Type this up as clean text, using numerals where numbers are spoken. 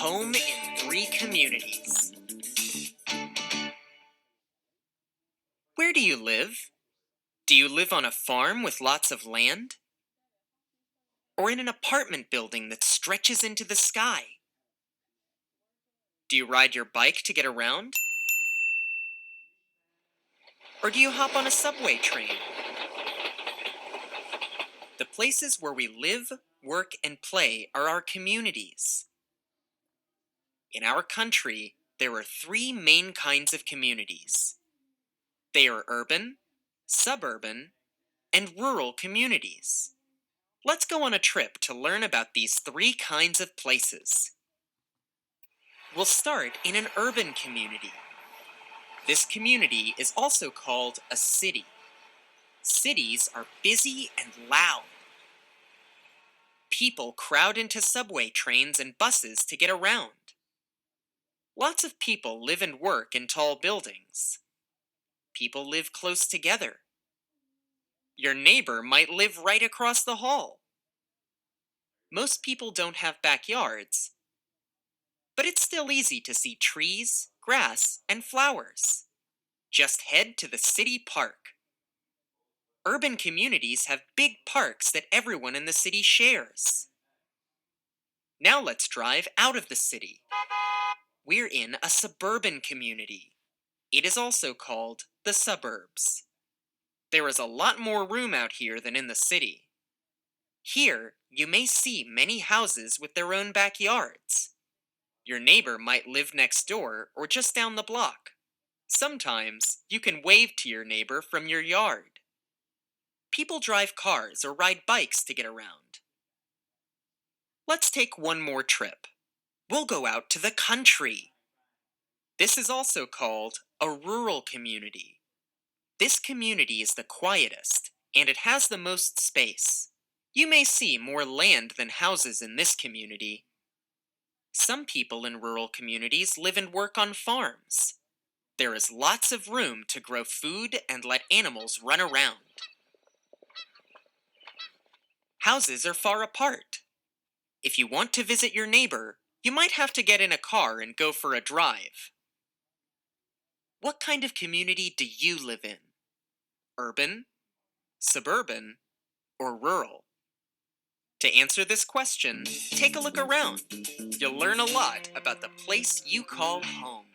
home in three communities. Where do you live? Do you live on a farm with lots of land? Or in an apartment building that stretches into the sky? Do you ride your bike to get around? Or do you hop on a subway train? The places where we live, work, and play are our communities. In our country, there are three main kinds of communities. They are urban, suburban, and rural communities. Let's go on a trip to learn about these three kinds of places. We'll start in an urban community. This community is also called a city. Cities are busy and loud. People crowd into subway trains and buses to get around. Lots of people live and work in tall buildings. People live close together. Your neighbor might live right across the hall. Most people don't have backyards, but it's still easy to see trees, grass, and flowers. Just head to the city park. Urban communities have big parks that everyone in the city shares. Now let's drive out of the city. We're in a suburban community. It is also called the suburbs. There is a lot more room out here than in the city. Here, you may see many houses with their own backyards. Your neighbor might live next door or just down the block. Sometimes you can wave to your neighbor from your yard. People drive cars or ride bikes to get around. Let's take one more trip. We'll go out to the country. This is also called a rural community. This community is the quietest, and it has the most space. You may see more land than houses in this community. Some people in rural communities live and work on farms. There is lots of room to grow food and let animals run around. Houses are far apart. If you want to visit your neighbor, you might have to get in a car and go for a drive. What kind of community do you live in? Urban, suburban, or rural? To answer this question, take a look around. You'll learn a lot about the place you call home.